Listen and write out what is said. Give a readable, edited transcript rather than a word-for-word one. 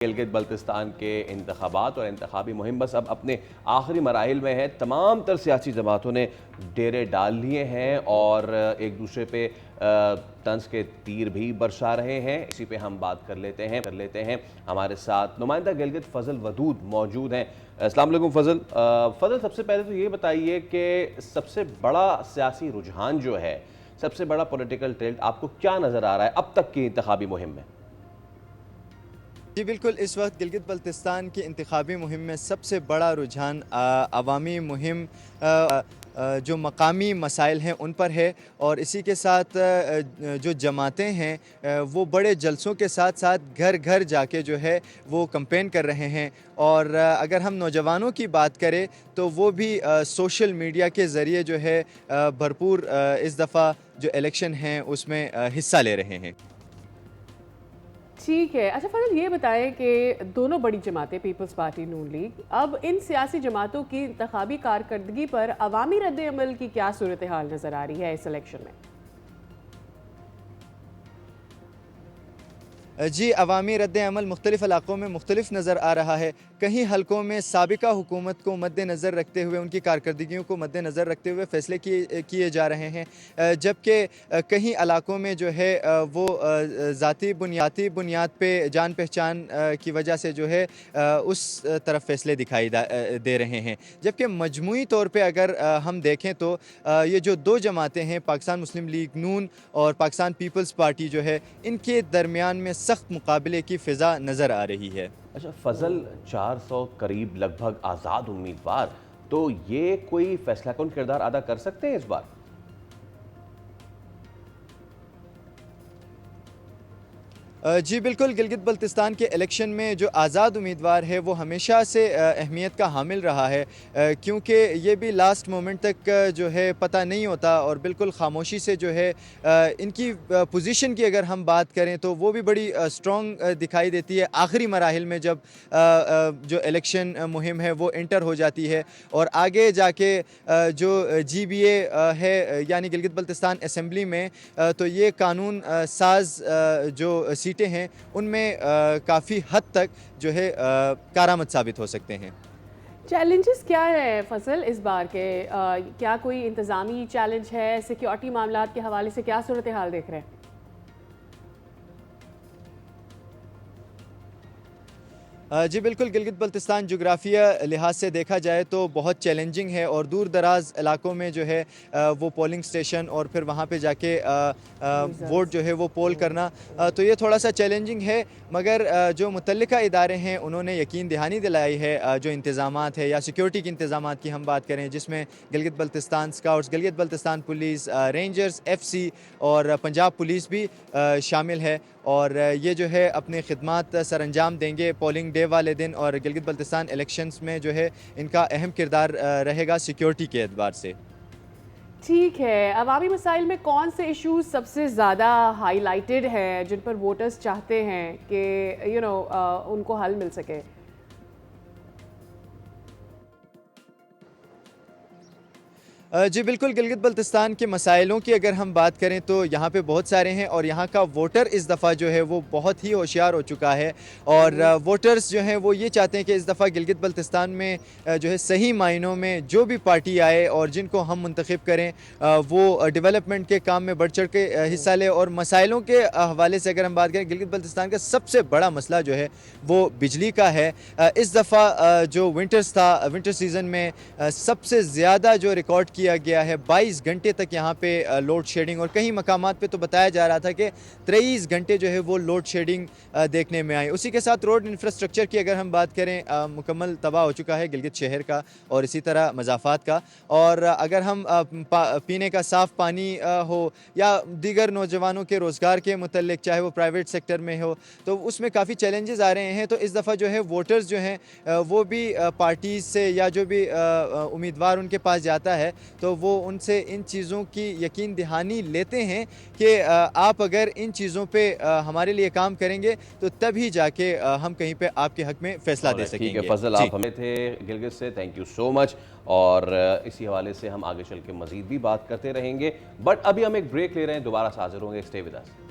गिलगित बल्तिस्तान के इंतखाबात और इंतखाबी मुहिम बस अब अपने आखिरी मराहिल में है। तमाम तर सियासी जमातों ने डेरे डाल लिए हैं और एक दूसरे पे तंज के तीर भी बरसा रहे हैं। इसी पे हम बात कर लेते हैं। हमारे साथ नुमाइंदा गिलगित फजल वदूद मौजूद हैं। अस्सलाम वालेकुम फजल। फजल, सबसे पहले तो ये बताइए कि सबसे बड़ा सियासी रुझान जो है, सबसे बड़ा पॉलिटिकल ट्रेंड आपको क्या नज़र आ रहा है अब तक की इंतखाबी मुहिम में? जी बिल्कुल, इस वक्त गिलगित बल्तिस्तान की इंतखाबी मुहिम में सबसे बड़ा रुझान अवामी मुहिम जो मकामी मसाइल हैं उन पर है। और इसी के साथ जो जमातें हैं वो बड़े जलसों के साथ साथ घर घर जाके जो है वो कैंपेन कर रहे हैं। और अगर हम नौजवानों की बात करें तो वो भी सोशल मीडिया के ज़रिए जो है भरपूर इस दफ़ा जो इलेक्शन हैं उसमें हिस्सा ले रहे हैं। ठीक है। अच्छा फजल, ये बताएं कि दोनों बड़ी जमातें पीपल्स पार्टी, नून लीग, अब इन सियासी जमातों की इंतखाबी कारकर्दगी पर अवामी रद्द-ए-अमल की क्या सूरत हाल नज़र आ रही है इस इलेक्शन में? जी, अवामी रद्द-ए-अमल मुख्तलिफ़ इलाक़ों में मुख्तलिफ़ नज़र आ रहा है। कहीं हलकों में साबिका हुकूमत को मद्देनज़र रखते हुए, उनकी कारकर्दगियों को मद्देनज़र रखते हुए फ़ैसले किए जा रहे हैं, जबकि कहीं इलाक़ों में जो है वो ज़ाती बुनियाद पे जान पहचान की वजह से जो है उस तरफ फ़ैसले दिखाई दे रहे हैं। जबकि मजमूई तौर पे अगर हम देखें तो ये जो दो जमातें हैं, पाकिस्तान मुस्लिम लीग नून और पाकिस्तान पीपल्स पार्टी जो है, इनके दरमियान में सख्त मुकाबले की फ़िज़ा नज़र आ रही है। अच्छा फजल, 400 करीब लगभग आज़ाद उम्मीदवार, तो ये कोई फैसला कौन किरदार अदा कर सकते हैं इस बार? जी बिल्कुल, गिलगित बल्तिस्तान के इलेक्शन में जो आज़ाद उम्मीदवार है वो हमेशा से अहमियत का हामिल रहा है, क्योंकि ये भी लास्ट मोमेंट तक जो है पता नहीं होता और बिल्कुल खामोशी से जो है इनकी पोजीशन की अगर हम बात करें तो वो भी बड़ी स्ट्रॉन्ग दिखाई देती है आखिरी मराहिल में, जब जो इलेक्शन मुहिम है वो एंटर हो जाती है। और आगे जाके जो GBA है यानी गिलगित बल्तिस्तान असम्बली में, तो ये कानून साज जो सीटें हैं उनमें काफ़ी हद तक जो है कारामद साबित हो सकते हैं। चैलेंजेस क्या है फजल इस बार के? क्या कोई इंतज़ामी चैलेंज है? सिक्योरिटी मामलात के हवाले से क्या सूरत हाल देख रहे हैं? जी बिल्कुल, गिलगित बल्तिस्तान जोग्राफिया लिहाज से देखा जाए तो बहुत चैलेंजिंग है और दूर दराज इलाकों में जो है वो पोलिंग स्टेशन और फिर वहाँ पे जाके वोट जो है वो पोल करना, तो ये थोड़ा सा चैलेंजिंग है। मगर जो मुतल्लिका इदारे हैं उन्होंने यकीन दहानी दिलाई है, जो इंतज़ामात है या सिक्योरिटी के इंतज़ामात की हम बात करें, जिसमें Gilgit Baltistan scouts, Gilgit Baltistan police, rangers, FC और पंजाब पुलिस भी शामिल है। और ये जो है अपनी खिदमात सरअंजाम देंगे पोलिंग डे वाले दिन, और गिलगित बल्तिस्तान इलेक्शंस में जो है इनका अहम किरदार रहेगा सिक्योरिटी के एतबार से। ठीक है। अवामी मसाइल में कौन से इशूज़ सबसे ज़्यादा हाईलाइटेड हैं जिन पर वोटर्स चाहते हैं कि उनको हल मिल सके? जी बिल्कुल, गिलगित बल्तिस्तान के मसाइलों की अगर हम बात करें तो यहाँ पे बहुत सारे हैं और यहाँ का वोटर इस दफ़ा जो है वो बहुत ही होशियार हो चुका है। और वोटर्स जो हैं वो ये चाहते हैं कि इस दफ़ा गिलगित बल्तिस्तान में जो है सही मायनों में जो भी पार्टी आए और जिनको हम मुंतखब करें वो डेवलपमेंट के काम में बढ़ चढ़ के हिस्सा ले। और मसाइलों के हवाले से अगर हम बात करें, गिलगित बल्तिस्तान का सबसे बड़ा मसला जो है वो बिजली का है। इस दफ़ा जो विंटर सीज़न में सबसे ज़्यादा जो रिकॉर्ड किया गया है, 22 घंटे तक यहाँ पे लोड शेडिंग, और कई मकामात पे तो बताया जा रहा था कि 23 घंटे जो है वो लोड शेडिंग देखने में आई। उसी के साथ रोड इंफ्रास्ट्रक्चर की अगर हम बात करें, मुकम्मल तबाह हो चुका है गिलगित शहर का और इसी तरह मज़ाफ़ात का। और अगर हम पीने का साफ़ पानी हो या दीगर नौजवानों के रोज़गार के मुतल्लिक, चाहे वो प्राइवेट सेक्टर में हो, तो उसमें काफ़ी चैलेंजेस आ रहे हैं। तो इस दफ़ा जो है वोटर्स जो हैं वो भी पार्टीज़ से या जो भी उम्मीदवार उनके पास जाता है तो वो उनसे इन चीज़ों की यकीन दहानी लेते हैं कि आप अगर इन चीज़ों पे हमारे लिए काम करेंगे तो तभी जाके हम कहीं पे आपके हक में फ़ैसला दे ठीक है सकेंगे। फजल, जी। आप हमें थे गिलगित से, थैंक यू सो मच। और इसी हवाले से हम आगे चल के मजीद भी बात करते रहेंगे, बट अभी हम एक ब्रेक ले रहे हैं, दोबारा से हाजिर होंगे। Stay with us.